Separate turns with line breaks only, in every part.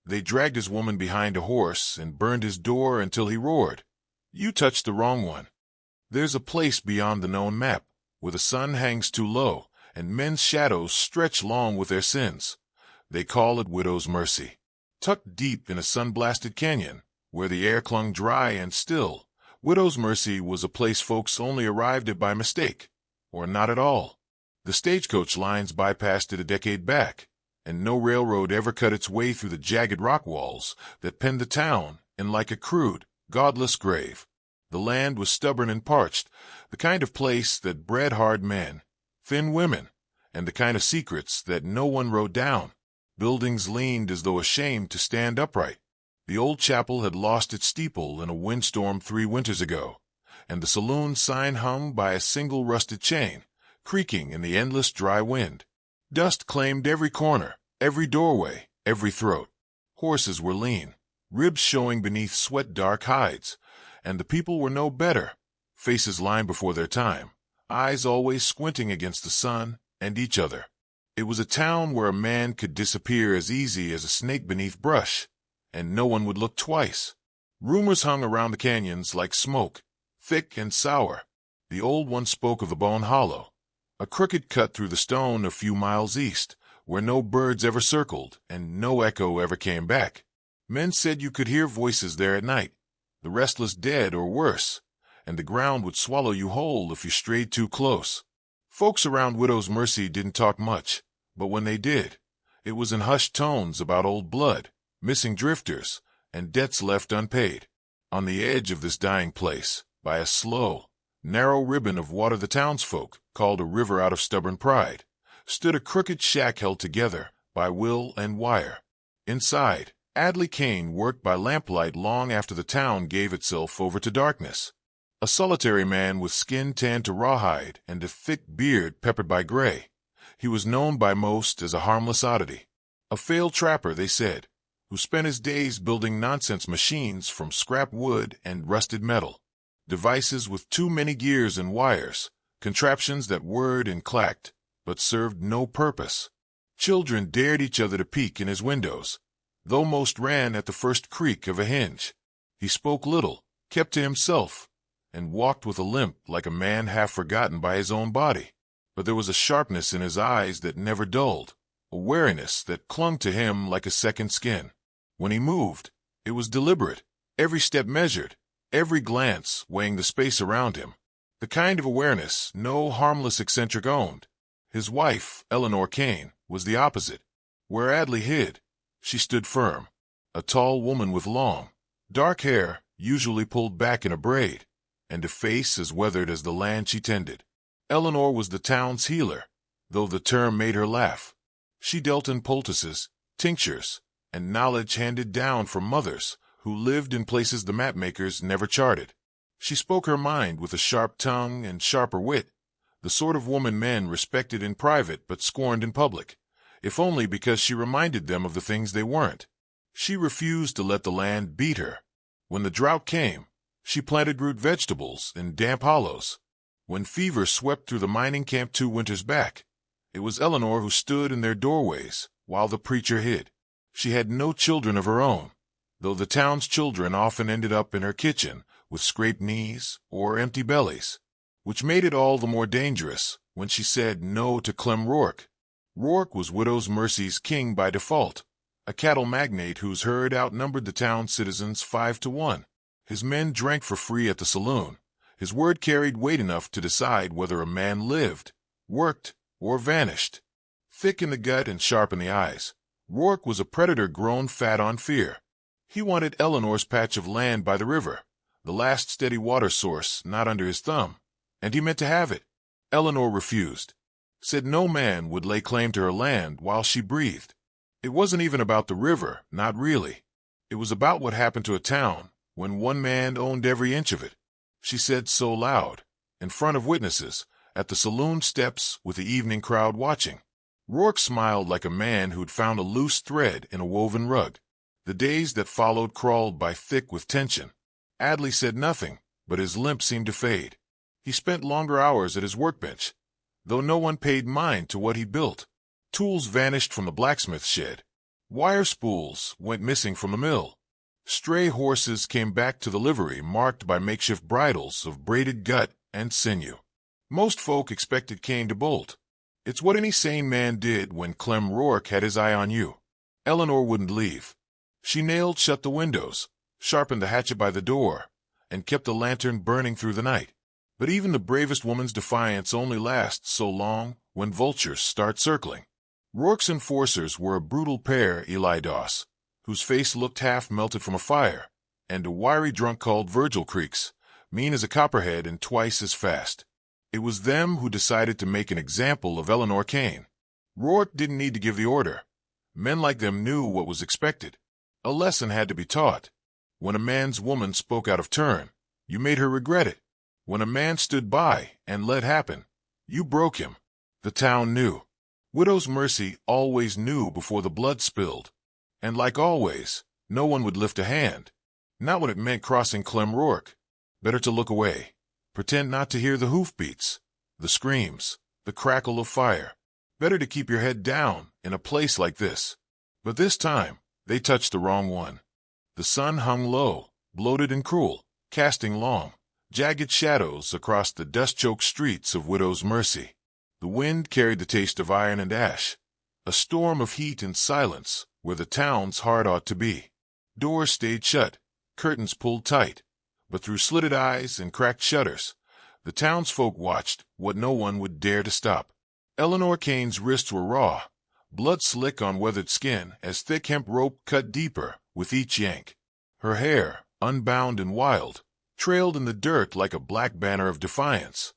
They dragged his woman behind a horse and burned his door until he roared, "You touched the wrong one." There's a place beyond the known map, where the sun hangs too low, and men's shadows stretch long with their sins. They call it Widow's Mercy. Tucked deep in a sun-blasted canyon, where the air clung dry and still, Widow's Mercy was a place folks only arrived at by mistake, or not at all. The stagecoach lines bypassed it a decade back, and no railroad ever cut its way through the jagged rock walls that penned the town in like a crude, godless grave. The land was stubborn and parched, the kind of place that bred hard men, thin women, and the kind of secrets that no one wrote down. Buildings leaned as though ashamed to stand upright. The old chapel had lost its steeple in a windstorm 3 winters ago, and the saloon sign hung by a single rusted chain, creaking in the endless dry wind. Dust claimed every corner, every doorway, every throat. Horses were lean, ribs showing beneath sweat-dark hides, and the people were no better, faces lined before their time, eyes always squinting against the sun and each other. It was a town where a man could disappear as easy as a snake beneath brush, and no one would look twice. Rumors hung around the canyons like smoke, thick and sour. The old one spoke of the Bone Hollow, a crooked cut through the stone a few miles east, where no birds ever circled and no echo ever came back. Men said you could hear voices there at night, the restless dead or worse, and the ground would swallow you whole if you strayed too close. Folks around Widow's Mercy didn't talk much, but when they did, it was in hushed tones about old blood, missing drifters, and debts left unpaid. On the edge of this dying place, by a slow, narrow ribbon of water the townsfolk called a river out of stubborn pride, stood a crooked shack held together by will and wire. Inside, Adley Cain worked by lamplight long after the town gave itself over to darkness. A solitary man with skin tanned to rawhide and a thick beard peppered by gray, he was known by most as a harmless oddity. A failed trapper, they said, who spent his days building nonsense machines from scrap wood and rusted metal. Devices with too many gears and wires, contraptions that whirred and clacked, but served no purpose. Children dared each other to peek in his windows, though most ran at the first creak of a hinge. He spoke little, kept to himself, and walked with a limp like a man half forgotten by his own body. But there was a sharpness in his eyes that never dulled, a wariness that clung to him like a second skin. When he moved, it was deliberate, every step measured, every glance weighing the space around him. The kind of awareness no harmless eccentric owned. His wife, Eleanor Cain, was the opposite. Where Adley hid, she stood firm, a tall woman with long, dark hair, usually pulled back in a braid, and a face as weathered as the land she tended. Eleanor was the town's healer, though the term made her laugh. She dealt in poultices, tinctures, and knowledge handed down from mothers who lived in places the mapmakers never charted. She spoke her mind with a sharp tongue and sharper wit, the sort of woman men respected in private but scorned in public, if only because she reminded them of the things they weren't. She refused to let the land beat her. When the drought came, she planted root vegetables in damp hollows. When fever swept through the mining camp 2 winters back, it was Eleanor who stood in their doorways while the preacher hid. She had no children of her own, though the town's children often ended up in her kitchen with scraped knees or empty bellies, which made it all the more dangerous when she said no to Clem Rourke. Rourke was Widow's Mercy's king by default, a cattle magnate whose herd outnumbered the town's citizens 5-1. His men drank for free at the saloon. His word carried weight enough to decide whether a man lived, worked, or vanished. Thick in the gut and sharp in the eyes, Rourke was a predator grown fat on fear. He wanted Eleanor's patch of land by the river, the last steady water source not under his thumb, and he meant to have it. Eleanor refused, said no man would lay claim to her land while she breathed. It wasn't even about the river, not really. It was about what happened to a town when one man owned every inch of it. She said so loud, in front of witnesses, at the saloon steps with the evening crowd watching. Rourke smiled like a man who'd found a loose thread in a woven rug. The days that followed crawled by thick with tension. Adley said nothing, but his limp seemed to fade. He spent longer hours at his workbench, though no one paid mind to what he built. Tools vanished from the blacksmith shed. Wire spools went missing from the mill. Stray horses came back to the livery marked by makeshift bridles of braided gut and sinew. Most folk expected Cain to bolt. It's what any sane man did when Clem Rourke had his eye on you. Eleanor wouldn't leave. She nailed shut the windows, sharpened the hatchet by the door, and kept the lantern burning through the night. But even the bravest woman's defiance only lasts so long when vultures start circling. Rourke's enforcers were a brutal pair, Eli Doss, whose face looked half melted from a fire, and a wiry drunk called Virgil Creeks, mean as a copperhead and twice as fast. It was them who decided to make an example of Eleanor Cain. Rourke didn't need to give the order. Men like them knew what was expected. A lesson had to be taught. When a man's woman spoke out of turn, you made her regret it. When a man stood by and let happen, you broke him. The town knew. Widow's Mercy always knew before the blood spilled. And like always, no one would lift a hand. Not when it meant crossing Clem Rourke. Better to look away. Pretend not to hear the hoofbeats, the screams, the crackle of fire. Better to keep your head down in a place like this. But this time, they touched the wrong one. The sun hung low, bloated and cruel, casting long, jagged shadows across the dust-choked streets of Widow's Mercy. The wind carried the taste of iron and ash, a storm of heat and silence where the town's heart ought to be. Doors stayed shut, curtains pulled tight, but through slitted eyes and cracked shutters, the townsfolk watched what no one would dare to stop. Eleanor Cain's wrists were raw, blood slick on weathered skin as thick hemp rope cut deeper with each yank. Her hair, unbound and wild, trailed in the dirt like a black banner of defiance.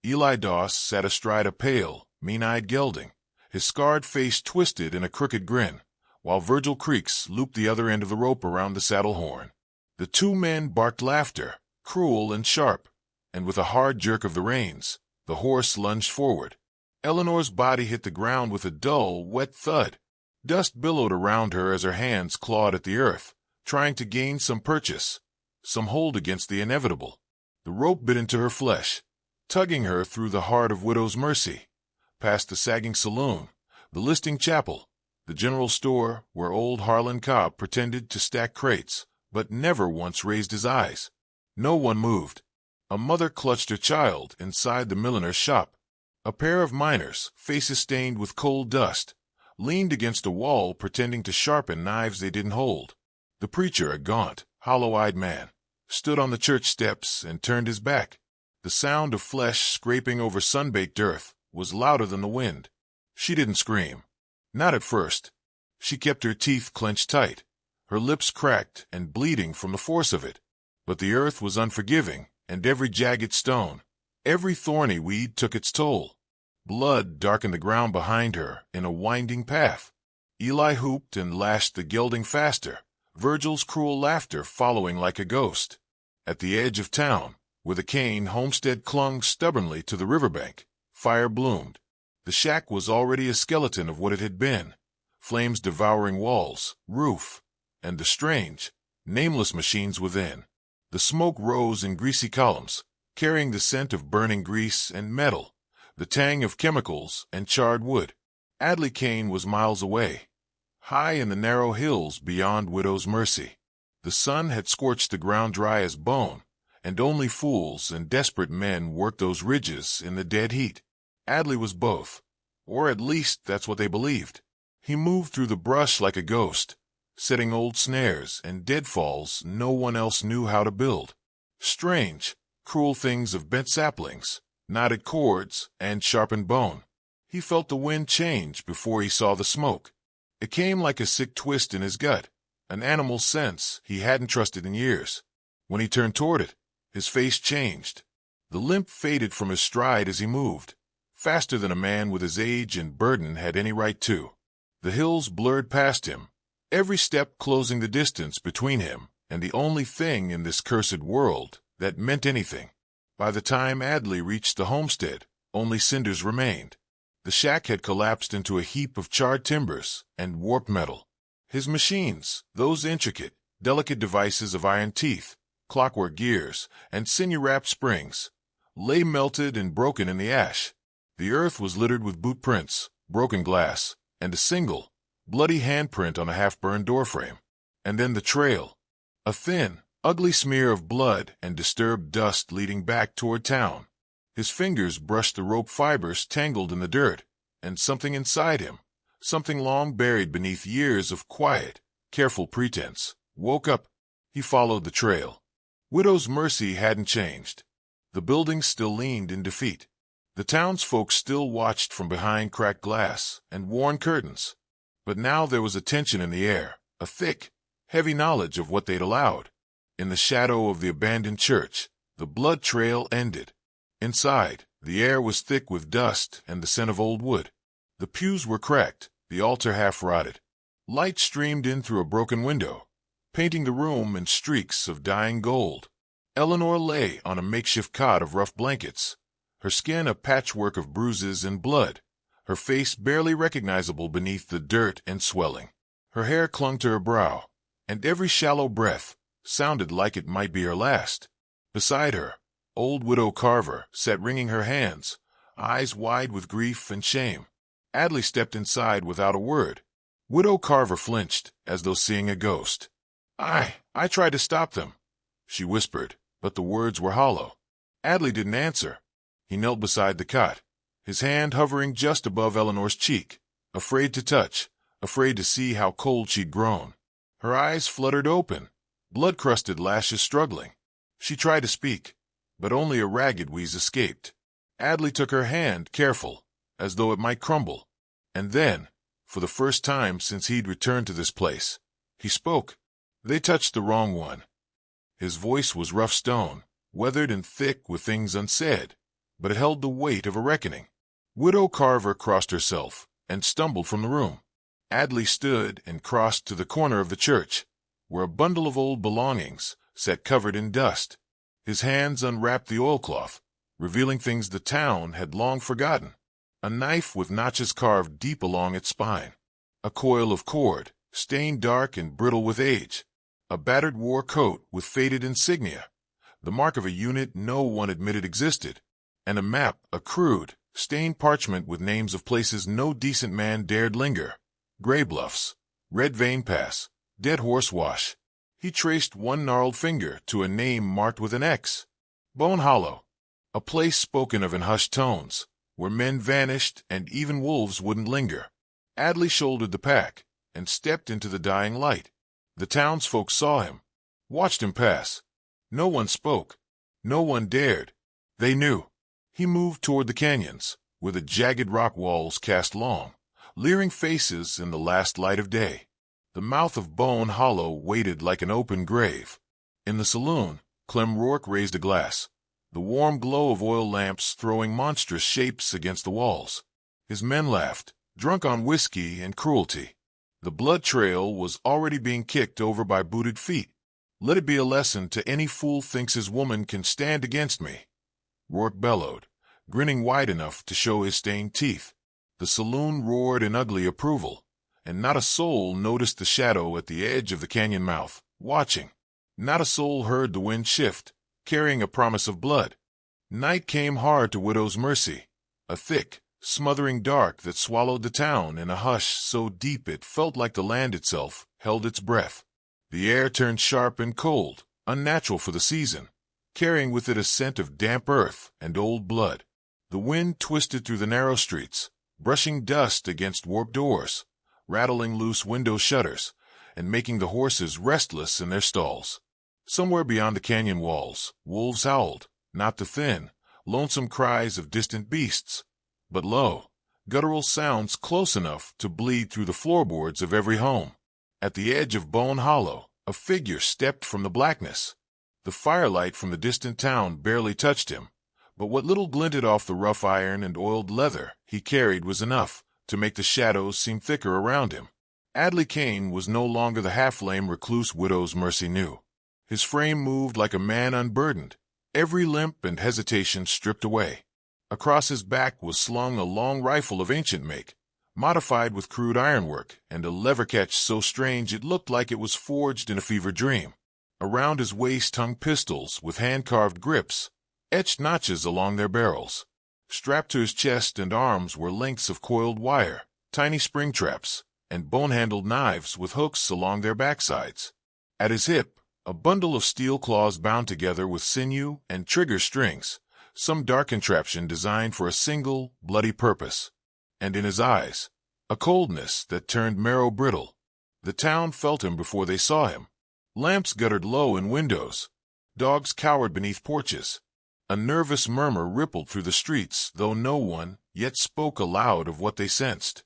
Eli Doss sat astride a pale, mean-eyed gelding, his scarred face twisted in a crooked grin, while Virgil Creeks looped the other end of the rope around the saddle horn. The two men barked laughter, cruel and sharp, and with a hard jerk of the reins, the horse lunged forward. Eleanor's body hit the ground with a dull, wet thud. Dust billowed around her as her hands clawed at the earth, trying to gain some purchase, some hold against the inevitable. The rope bit into her flesh, tugging her through the heart of Widow's Mercy, past the sagging saloon, the listing chapel, the general store where old Harlan Cobb pretended to stack crates, but never once raised his eyes. No one moved. A mother clutched her child inside the milliner's shop. A pair of miners, faces stained with coal dust, leaned against a wall pretending to sharpen knives they didn't hold. The preacher, a gaunt, hollow-eyed man, stood on the church steps and turned his back. The sound of flesh scraping over sun-baked earth was louder than the wind. She didn't scream. Not at first. She kept her teeth clenched tight, her lips cracked and bleeding from the force of it. But the earth was unforgiving, and every jagged stone, every thorny weed took its toll. Blood darkened the ground behind her in a winding path. Eli hooped and lashed the gelding faster, Virgil's cruel laughter following like a ghost. At the edge of town, where the Cain homestead clung stubbornly to the riverbank, fire bloomed. The shack was already a skeleton of what it had been, flames devouring walls, roof, and the strange, nameless machines within. The smoke rose in greasy columns, carrying the scent of burning grease and metal, the tang of chemicals and charred wood. Adley Cain was miles away, high in the narrow hills beyond Widow's Mercy. The sun had scorched the ground dry as bone, and only fools and desperate men worked those ridges in the dead heat. Adley was both, or at least that's what they believed. He moved through the brush like a ghost, setting old snares and deadfalls no one else knew how to build. Strange, cruel things of bent saplings, knotted cords, and sharpened bone. He felt the wind change before he saw the smoke. It came like a sick twist in his gut, an animal sense he hadn't trusted in years. When he turned toward it, his face changed. The limp faded from his stride as he moved, faster than a man with his age and burden had any right to. The hills blurred past him, every step closing the distance between him and the only thing in this cursed world that meant anything. By the time Adley reached the homestead, only cinders remained. The shack had collapsed into a heap of charred timbers and warped metal. His machines, those intricate, delicate devices of iron teeth, clockwork gears, and sinew-wrapped springs, lay melted and broken in the ash. The earth was littered with boot prints, broken glass, and a single, bloody handprint on a half-burned doorframe. And then the trail. A thin, ugly smear of blood and disturbed dust leading back toward town. His fingers brushed the rope fibers tangled in the dirt, and something inside him, something long buried beneath years of quiet, careful pretense, woke up. He followed the trail. Widow's Mercy hadn't changed. The buildings still leaned in defeat. The townsfolk still watched from behind cracked glass and worn curtains. But now there was a tension in the air, a thick, heavy knowledge of what they'd allowed. In the shadow of the abandoned church, the blood trail ended. Inside, the air was thick with dust and the scent of old wood. The pews were cracked, the altar half rotted. Light streamed in through a broken window, painting the room in streaks of dying gold. Eleanor lay on a makeshift cot of rough blankets, her skin a patchwork of bruises and blood, her face barely recognizable beneath the dirt and swelling. Her hair clung to her brow, and every shallow breath sounded like it might be her last. Beside her, old Widow Carver sat wringing her hands, eyes wide with grief and shame. Adley stepped inside without a word. Widow Carver flinched, as though seeing a ghost. I tried to stop them," she whispered, but the words were hollow. Adley didn't answer. He knelt beside the cot, his hand hovering just above Eleanor's cheek, afraid to touch, afraid to see how cold she'd grown. Her eyes fluttered open, blood-crusted lashes struggling. She tried to speak, but only a ragged wheeze escaped. Adley took her hand, careful, as though it might crumble. And then, for the first time since he'd returned to this place, he spoke. "They touched the wrong one." His voice was rough stone, weathered and thick with things unsaid, but it held the weight of a reckoning. Widow Carver crossed herself and stumbled from the room. Adley stood and crossed to the corner of the church, where a bundle of old belongings sat covered in dust. His hands unwrapped the oilcloth, revealing things the town had long forgotten. A knife with notches carved deep along its spine. A coil of cord, stained dark and brittle with age. A battered war coat with faded insignia, the mark of a unit no one admitted existed. And a map, a crude, stained parchment with names of places no decent man dared linger. Gray Bluffs, Red Vein Pass, Dead Horse Wash. He traced one gnarled finger to a name marked with an X. Bone Hollow, a place spoken of in hushed tones, where men vanished and even wolves wouldn't linger. Adley shouldered the pack and stepped into the dying light. The townsfolk saw him, watched him pass. No one spoke. No one dared. They knew. He moved toward the canyons, where the jagged rock walls cast long, leering faces in the last light of day. The mouth of Bone Hollow waited like an open grave. In the saloon, Clem Rourke raised a glass, the warm glow of oil lamps throwing monstrous shapes against the walls. His men laughed, drunk on whiskey and cruelty. The blood trail was already being kicked over by booted feet. "Let it be a lesson to any fool thinks his woman can stand against me," Rourke bellowed, grinning wide enough to show his stained teeth. The saloon roared in ugly approval, and not a soul noticed the shadow at the edge of the canyon mouth, watching. Not a soul heard the wind shift, carrying a promise of blood. Night came hard to Widow's Mercy, a thick, smothering dark that swallowed the town in a hush so deep it felt like the land itself held its breath. The air turned sharp and cold, unnatural for the season, carrying with it a scent of damp earth and old blood. The wind twisted through the narrow streets, brushing dust against warped doors, rattling loose window shutters, and making the horses restless in their stalls. Somewhere beyond the canyon walls, wolves howled, not the thin, lonesome cries of distant beasts, but low, guttural sounds close enough to bleed through the floorboards of every home. At the edge of Bone Hollow, a figure stepped from the blackness. The firelight from the distant town barely touched him, but what little glinted off the rough iron and oiled leather he carried was enough to make the shadows seem thicker around him. Adley Cain was no longer the half-lame recluse Widow's Mercy knew. His frame moved like a man unburdened, every limp and hesitation stripped away. Across his back was slung a long rifle of ancient make, modified with crude ironwork and a lever catch so strange it looked like it was forged in a fever dream. Around his waist hung pistols with hand-carved grips, etched notches along their barrels. Strapped to his chest and arms were lengths of coiled wire, tiny spring traps, and bone-handled knives with hooks along their backsides. At his hip, a bundle of steel claws bound together with sinew and trigger strings, some dark contraption designed for a single, bloody purpose. And in his eyes, a coldness that turned marrow brittle. The town felt him before they saw him. Lamps guttered low in windows. Dogs cowered beneath porches. A nervous murmur rippled through the streets, though no one yet spoke aloud of what they sensed.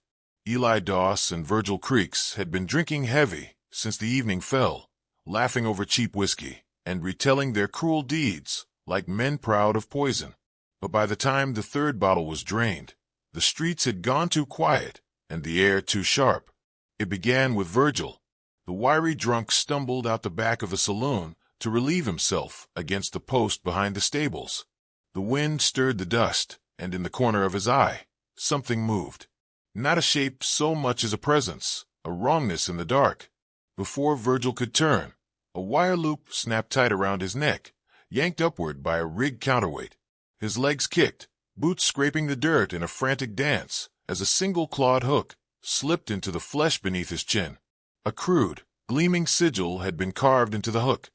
Eli Doss and Virgil Creeks had been drinking heavy since the evening fell, laughing over cheap whiskey and retelling their cruel deeds like men proud of poison. But by the time the third bottle was drained, the streets had gone too quiet and the air too sharp. It began with Virgil. The wiry drunk stumbled out the back of the saloon to relieve himself against the post behind the stables. The wind stirred the dust, and in the corner of his eye, something moved. Not a shape so much as a presence, a wrongness in the dark. Before Virgil could turn, a wire loop snapped tight around his neck, yanked upward by a rigged counterweight. His legs kicked, boots scraping the dirt in a frantic dance, as a single clawed hook slipped into the flesh beneath his chin. A crude, gleaming sigil had been carved into the hook,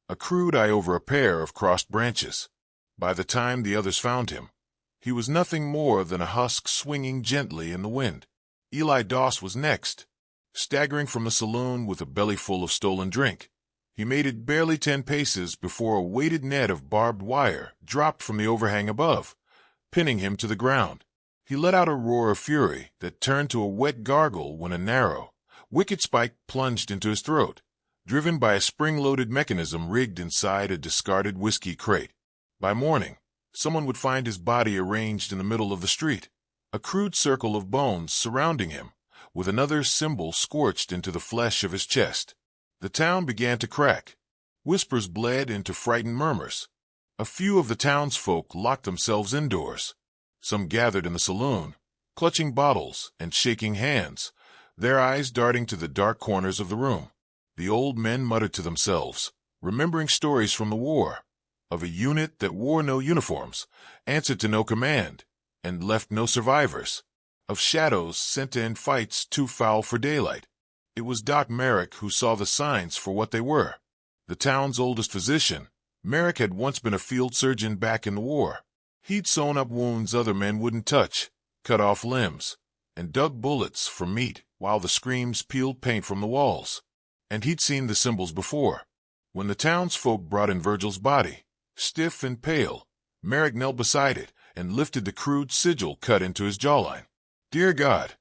a crude eye over a pair of crossed branches. By the time the others found him, he was nothing more than a husk swinging gently in the wind. Eli Doss was next, staggering from the saloon with a belly full of stolen drink. He made it barely 10 paces before a weighted net of barbed wire dropped from the overhang above, pinning him to the ground. He let out a roar of fury that turned to a wet gargle when a narrow, wicked spike plunged into his throat, driven by a spring-loaded mechanism rigged inside a discarded whiskey crate. By morning, someone would find his body arranged in the middle of the street, a crude circle of bones surrounding him, with another symbol scorched into the flesh of his chest. The town began to crack. Whispers bled into frightened murmurs. A few of the townsfolk locked themselves indoors. Some gathered in the saloon, clutching bottles and shaking hands, their eyes darting to the dark corners of the room. The old men muttered to themselves, remembering stories from the war, of a unit that wore no uniforms, answered to no command, and left no survivors, of shadows sent to end fights too foul for daylight. It was Doc Merrick who saw the signs for what they were. The town's oldest physician, Merrick had once been a field surgeon back in the war. He'd sewn up wounds other men wouldn't touch, cut off limbs, and dug bullets for meat while the screams peeled paint from the walls. And he'd seen the symbols before. When the townsfolk brought in Virgil's body, stiff and pale, Merrick knelt beside it and lifted the crude sigil cut into his jawline. "Dear God,"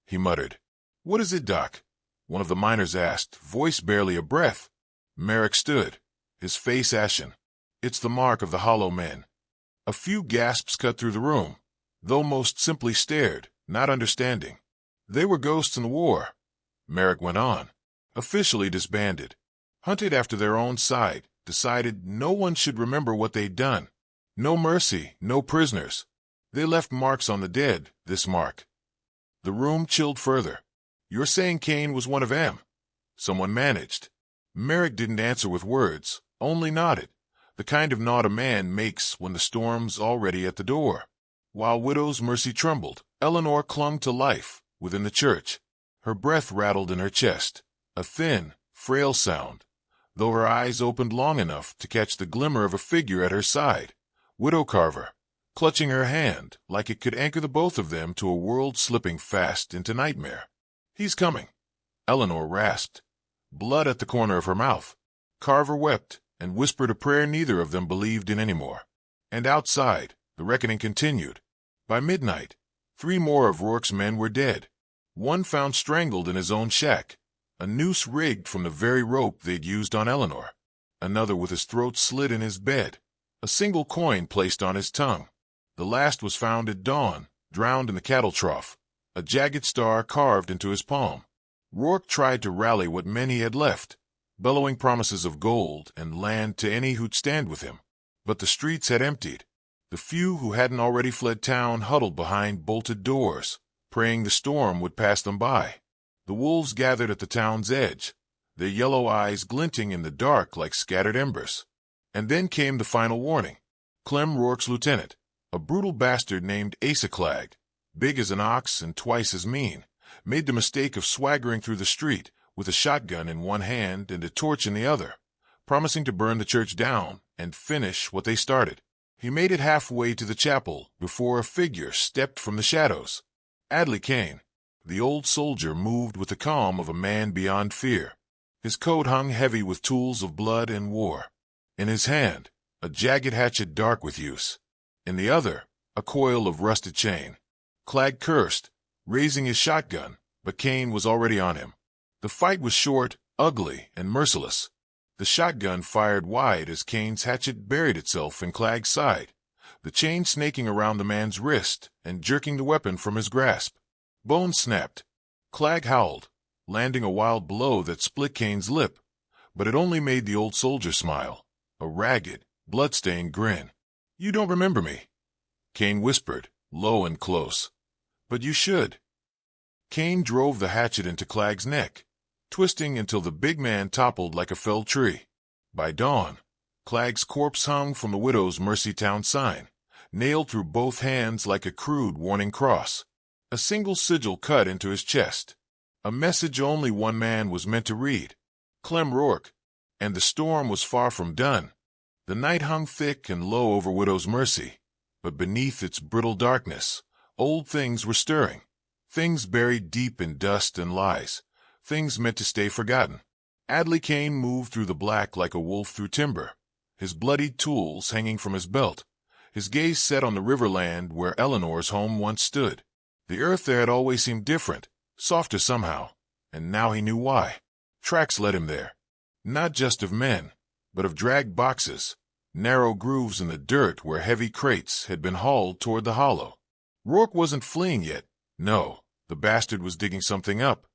he muttered. "What is it, Doc?" one of the miners asked, voice barely a breath. Merrick stood, his face ashen. "It's the mark of the Hollow Men." A few gasps cut through the room, though most simply stared, not understanding. "They were ghosts in the war," Merrick went on. "Officially disbanded. Hunted after their own side, decided no one should remember what they'd done. No mercy, no prisoners. They left marks on the dead, this mark." The room chilled further. "You're saying Cain was one of them?" someone managed. Merrick didn't answer with words, only nodded, the kind of nod a man makes when the storm's already at the door. While Widow's mercy trembled, Eleanor clung to life within the church. Her breath rattled in her chest, a thin, frail sound, though her eyes opened long enough to catch the glimmer of a figure at her side, Widow Carver, clutching her hand like it could anchor the both of them to a world slipping fast into nightmare. "He's coming," Eleanor rasped, blood at the corner of her mouth. Carver wept and whispered a prayer neither of them believed in anymore. And outside, the reckoning continued. By midnight, 3 more of Rourke's men were dead. One found strangled in his own shack, a noose rigged from the very rope they'd used on Eleanor. Another with his throat slit in his bed, a single coin placed on his tongue. The last was found at dawn, drowned in the cattle trough, a jagged star carved into his palm. Rourke tried to rally what men he had left, bellowing promises of gold and land to any who'd stand with him. But the streets had emptied. The few who hadn't already fled town huddled behind bolted doors, praying the storm would pass them by. The wolves gathered at the town's edge, their yellow eyes glinting in the dark like scattered embers. And then came the final warning. Clem Rourke's lieutenant, a brutal bastard named Asa Clegg, big as an ox and twice as mean, made the mistake of swaggering through the street with a shotgun in one hand and a torch in the other, promising to burn the church down and finish what they started. He made it halfway to the chapel before a figure stepped from the shadows. Adley Cain. The old soldier moved with the calm of a man beyond fear. His coat hung heavy with tools of blood and war. In his hand, a jagged hatchet dark with use. In the other, a coil of rusted chain. Clegg cursed, raising his shotgun, but Cain was already on him. The fight was short, ugly, and merciless. The shotgun fired wide as Cain's hatchet buried itself in Clegg's side, the chain snaking around the man's wrist and jerking the weapon from his grasp. Bones snapped. Clegg howled, landing a wild blow that split Cain's lip, but it only made the old soldier smile, a ragged, blood-stained grin. "You don't remember me," Cain whispered, low and close. "But you should." Cain drove the hatchet into Clegg's neck, twisting until the big man toppled like a felled tree. By dawn, Clegg's corpse hung from the widow's Mercy Town sign, nailed through both hands like a crude warning cross. A single sigil cut into his chest. A message only one man was meant to read. Clem Rourke. And the storm was far from done. The night hung thick and low over Widow's Mercy, but beneath its brittle darkness, old things were stirring. Things buried deep in dust and lies. Things meant to stay forgotten. Adley Cain moved through the black like a wolf through timber, his bloodied tools hanging from his belt, his gaze set on the riverland where Eleanor's home once stood. The earth there had always seemed different, softer somehow, and now he knew why. Tracks led him there, not just of men, but of dragged boxes, narrow grooves in the dirt where heavy crates had been hauled toward the hollow. Rourke wasn't fleeing yet. No, the bastard was digging something up.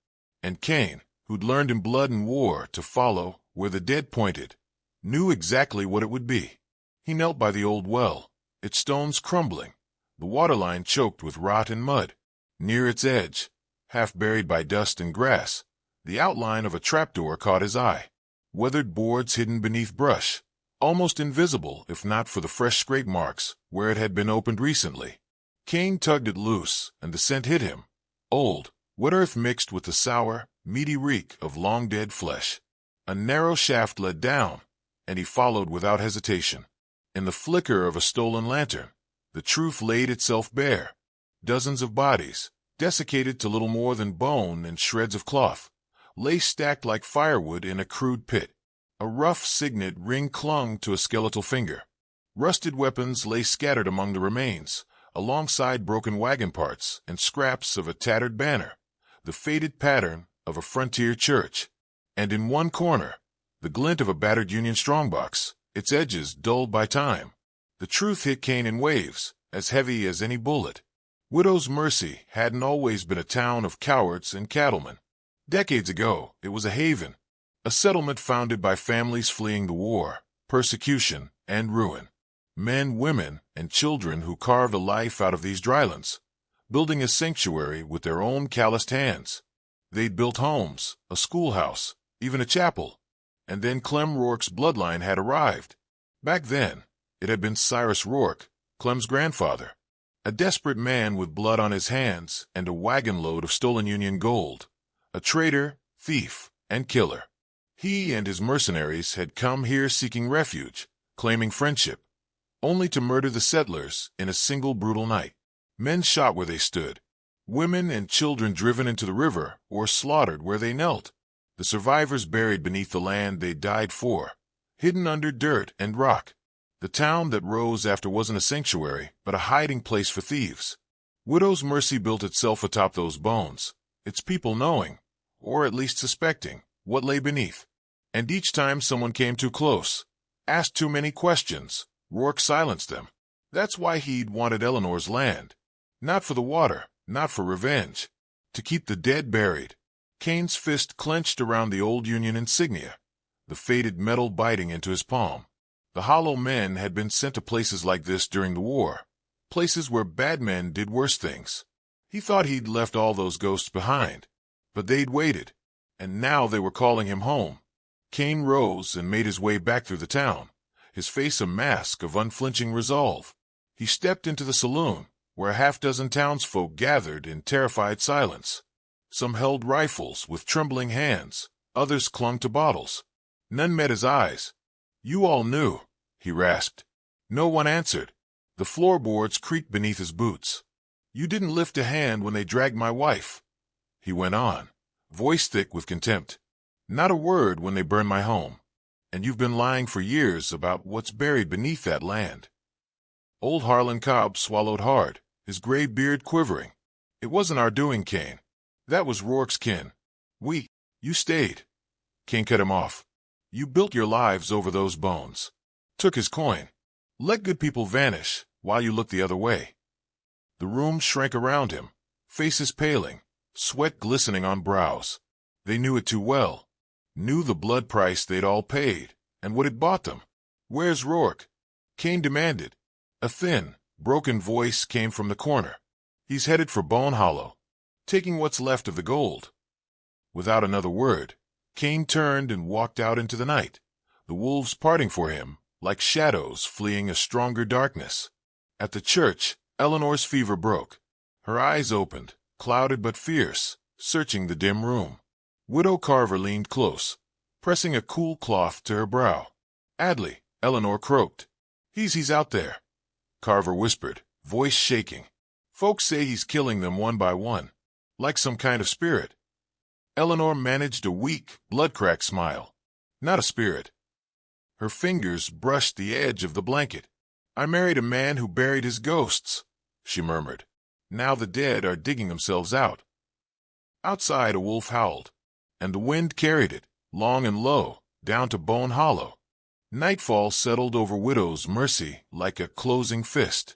And Cain, who'd learned in blood and war to follow where the dead pointed, knew exactly what it would be. He knelt by the old well, its stones crumbling, the waterline choked with rot and mud. Near its edge, half buried by dust and grass, the outline of a trapdoor caught his eye. Weathered boards hidden beneath brush, almost invisible if not for the fresh scrape marks where it had been opened recently. Cain tugged it loose, and the scent hit him. Old, wet earth mixed with the sour, meaty reek of long-dead flesh. A narrow shaft led down, and he followed without hesitation. In the flicker of a stolen lantern, the truth laid itself bare. Dozens of bodies, desiccated to little more than bone and shreds of cloth, lay stacked like firewood in a crude pit. A rough signet ring clung to a skeletal finger. Rusted weapons lay scattered among the remains, alongside broken wagon parts and scraps of a tattered banner, the faded pattern of a frontier church. And in one corner, the glint of a battered Union strongbox, its edges dulled by time. The truth hit Cain in waves, as heavy as any bullet. Widow's Mercy hadn't always been a town of cowards and cattlemen. Decades ago, it was a haven, a settlement founded by families fleeing the war, persecution, and ruin. Men, women, and children who carved a life out of these drylands, building a sanctuary with their own calloused hands. They'd built homes, a schoolhouse, even a chapel. And then Clem Rourke's bloodline had arrived. Back then, it had been Cyrus Rourke, Clem's grandfather, a desperate man with blood on his hands and a wagon load of stolen Union gold, a traitor, thief, and killer. He and his mercenaries had come here seeking refuge, claiming friendship, only to murder the settlers in a single brutal night. Men shot where they stood, women and children driven into the river or slaughtered where they knelt, the survivors buried beneath the land they died for, hidden under dirt and rock. The town that rose after wasn't a sanctuary, but a hiding place for thieves. Widow's Mercy built itself atop those bones, its people knowing, or at least suspecting, what lay beneath. And each time someone came too close, asked too many questions, Rourke silenced them. That's why he'd wanted Eleanor's land. Not for the water, not for revenge. To keep the dead buried. Cain's fist clenched around the old Union insignia, the faded metal biting into his palm. The hollow men had been sent to places like this during the war, places where bad men did worse things. He thought he'd left all those ghosts behind, but they'd waited, and now they were calling him home. Cain rose and made his way back through the town, his face a mask of unflinching resolve. He stepped into the saloon, where a half-dozen townsfolk gathered in terrified silence. Some held rifles with trembling hands, others clung to bottles. None met his eyes. "You all knew," he rasped. No one answered. The floorboards creaked beneath his boots. "You didn't lift a hand when they dragged my wife," he went on, voice thick with contempt. "Not a word when they burned my home. And you've been lying for years about what's buried beneath that land." Old Harlan Cobb swallowed hard, his gray beard quivering. "It wasn't our doing, Cain. That was Rourke's kin. You stayed." Cain cut him off. "You built your lives over those bones. Took his coin. Let good people vanish while you look the other way." The room shrank around him, faces paling, sweat glistening on brows. They knew it too well. Knew the blood price they'd all paid, and what it bought them. "Where's Rourke?" Cain demanded. A thin, broken voice came from the corner. "He's headed for Bone Hollow, taking what's left of the gold." Without another word, Cain turned and walked out into the night, the wolves parting for him, like shadows fleeing a stronger darkness. At the church, Eleanor's fever broke. Her eyes opened, clouded but fierce, searching the dim room. Widow Carver leaned close, pressing a cool cloth to her brow. "Adley," Eleanor croaked. He's out there," Carver whispered, voice shaking. "Folks say he's killing them one by one, like some kind of spirit." Eleanor managed a weak, blood-cracked smile. "Not a spirit." Her fingers brushed the edge of the blanket. "I married a man who buried his ghosts," she murmured. "Now the dead are digging themselves out." Outside a wolf howled, and the wind carried it, long and low, down to Bone Hollow. Nightfall settled over Widow's Mercy like a closing fist.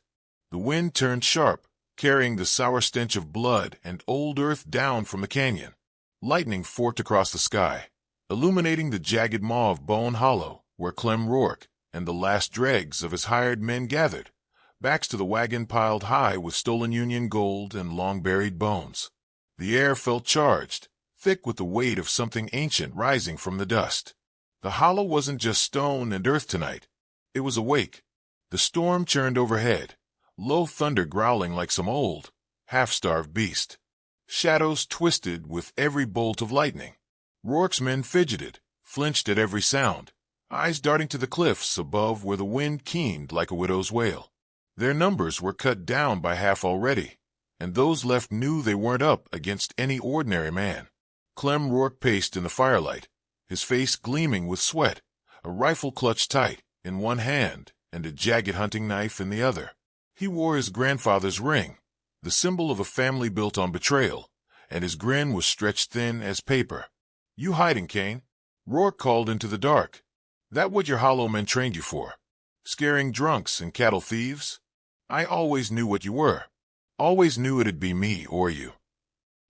The wind turned sharp, carrying the sour stench of blood and old earth down from the canyon. Lightning forked across the sky, illuminating the jagged maw of Bone Hollow, where Clem Rourke and the last dregs of his hired men gathered, backs to the wagon piled high with stolen Union gold and long-buried bones. The air felt charged, thick with the weight of something ancient rising from the dust. The hollow wasn't just stone and earth tonight. It was awake. The storm churned overhead, low thunder growling like some old, half-starved beast. Shadows twisted with every bolt of lightning. Rourke's men fidgeted, flinched at every sound, eyes darting to the cliffs above where the wind keened like a widow's wail. Their numbers were cut down by half already, and those left knew they weren't up against any ordinary man. Clem Rourke paced in the firelight, his face gleaming with sweat, a rifle clutched tight in one hand and a jagged hunting knife in the other. He wore his grandfather's ring, the symbol of a family built on betrayal, and his grin was stretched thin as paper. "You hiding, Cain?" Rourke called into the dark. "That what your hollow men trained you for? Scaring drunks and cattle thieves? I always knew what you were. Always knew it'd be me or you."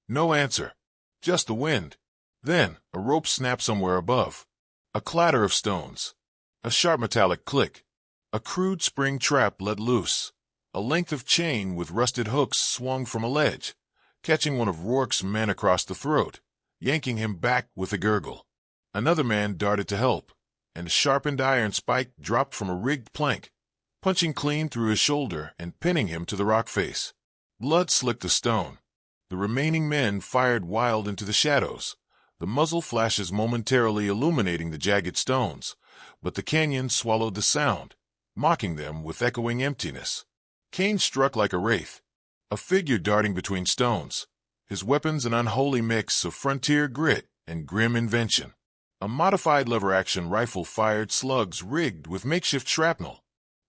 No answer. Just the wind. Then a rope snapped somewhere above. A clatter of stones. A sharp metallic click. A crude spring trap let loose. A length of chain with rusted hooks swung from a ledge, catching one of Rourke's men across the throat, yanking him back with a gurgle. Another man darted to help, and a sharpened iron spike dropped from a rigged plank, punching clean through his shoulder and pinning him to the rock face. Blood slicked the stone. The remaining men fired wild into the shadows, the muzzle flashes momentarily illuminating the jagged stones, but the canyon swallowed the sound, mocking them with echoing emptiness. Cain struck like a wraith, a figure darting between stones, his weapons an unholy mix of frontier grit and grim invention. A modified lever-action rifle fired slugs rigged with makeshift shrapnel.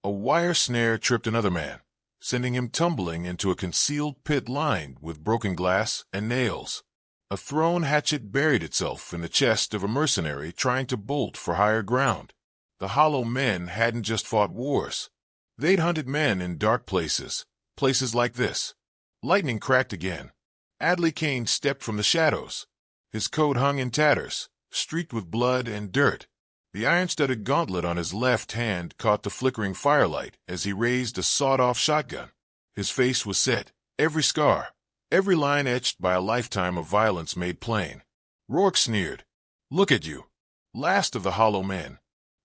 A wire snare tripped another man, sending him tumbling into a concealed pit lined with broken glass and nails. A thrown hatchet buried itself in the chest of a mercenary trying to bolt for higher ground. The hollow men hadn't just fought wars. They'd hunted men in dark places, places like this. Lightning cracked again. Adley Cain stepped from the shadows. His coat hung in tatters, streaked with blood and dirt. The iron-studded gauntlet on his left hand caught the flickering firelight as he raised a sawed-off shotgun. His face was set, every scar, every line etched by a lifetime of violence made plain. Rourke sneered. "Look at you. Last of the hollow men.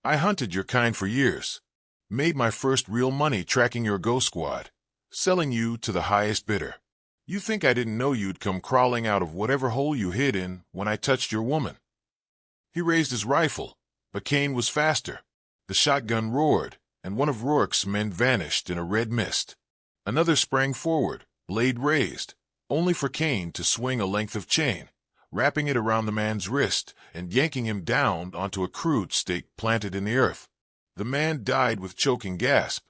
I hunted your kind for years. Made my first real money tracking your ghost squad, selling you to the highest bidder. You think I didn't know you'd come crawling out of whatever hole you hid in when I touched your woman?" He raised his rifle, but Cain was faster. The shotgun roared, and one of Rourke's men vanished in a red mist. Another sprang forward, blade raised, only for Cain to swing a length of chain, wrapping it around the man's wrist and yanking him down onto a crude stake planted in the earth. The man died with choking gasp.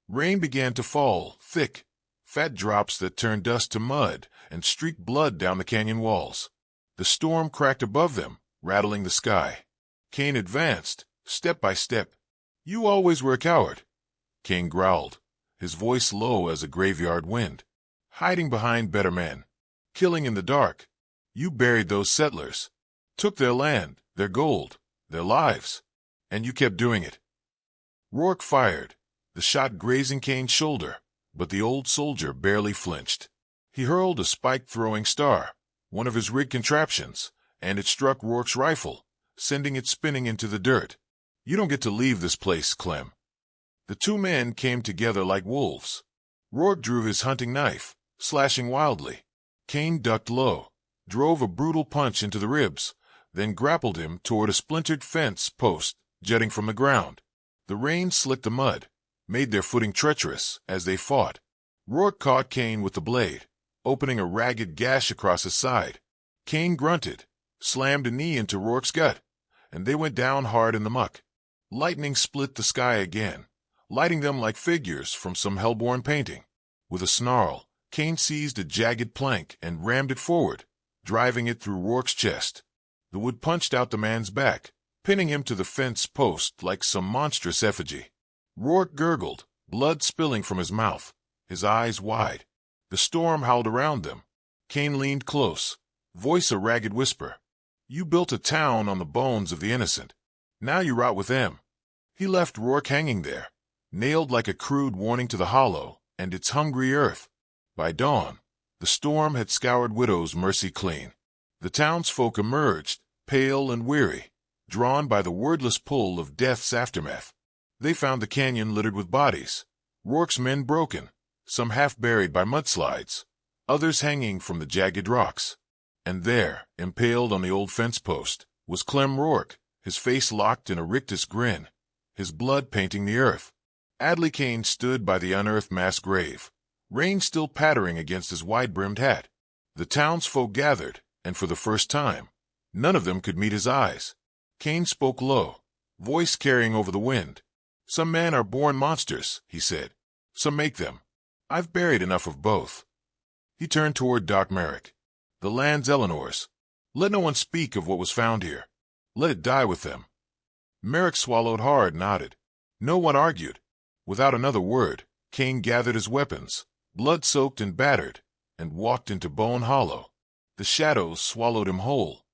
Rain began to fall, thick, fat drops that turned dust to mud and streaked blood down the canyon walls. The storm cracked above them, rattling the sky. Cain advanced, step by step. "You always were a coward," Cain growled, his voice low as a graveyard wind. "Hiding behind better men. Killing in the dark. You buried those settlers. Took their land, their gold, their lives. And you kept doing it." Rourke fired, the shot grazing Cain's shoulder, but the old soldier barely flinched. He hurled a spike-throwing star, one of his rig contraptions, and it struck Rourke's rifle, sending it spinning into the dirt. "You don't get to leave this place, Clem." The two men came together like wolves. Rourke drew his hunting knife, slashing wildly. Cain ducked low, drove a brutal punch into the ribs, then grappled him toward a splintered fence post jutting from the ground. The rain slicked the mud, made their footing treacherous as they fought. Rourke caught Cain with the blade, opening a ragged gash across his side. Cain grunted, slammed a knee into Rourke's gut, and they went down hard in the muck. Lightning split the sky again, lighting them like figures from some hellborn painting. With a snarl, Cain seized a jagged plank and rammed it forward, driving it through Rourke's chest. The wood punched out the man's back, pinning him to the fence post like some monstrous effigy. Rourke gurgled, blood spilling from his mouth, his eyes wide. The storm howled around them. Cain leaned close, voice a ragged whisper. "You built a town on the bones of the innocent. Now you rot with them." He left Rourke hanging there, nailed like a crude warning to the hollow and its hungry earth. By dawn, the storm had scoured Widow's Mercy clean. The townsfolk emerged, pale and weary, drawn by the wordless pull of death's aftermath. They found the canyon littered with bodies, Rourke's men broken, some half-buried by mudslides, others hanging from the jagged rocks. And there, impaled on the old fence post, was Clem Rourke, his face locked in a rictus grin, his blood painting the earth. Adley Cain stood by the unearthed mass grave, rain still pattering against his wide-brimmed hat. The townsfolk gathered, and for the first time, none of them could meet his eyes. Cain spoke low, voice carrying over the wind. "Some men are born monsters," he said. "Some make them. I've buried enough of both." He turned toward Doc Merrick. "The land's Eleanor's. Let no one speak of what was found here. Let it die with them." Merrick swallowed hard, nodded. No one argued. Without another word, Cain gathered his weapons, blood-soaked and battered, and walked into Bone Hollow. The shadows swallowed him whole.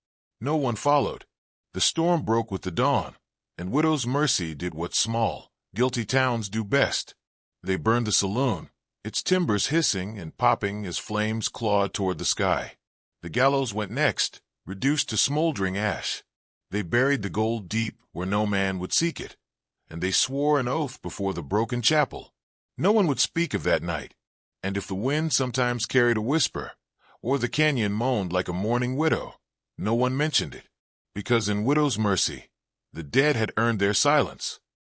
No one followed. The storm broke with the dawn, and Widow's Mercy did what small, guilty towns do best. They burned the saloon, its timbers hissing and popping as flames clawed toward the sky. The gallows went next, reduced to smoldering ash. They buried the gold deep where no man would seek it, and they swore an oath before the broken chapel. No one would speak of that night, and if the wind sometimes carried a whisper, or the canyon moaned like a mourning widow, no one mentioned it, because in Widow's Mercy, the dead had earned their silence.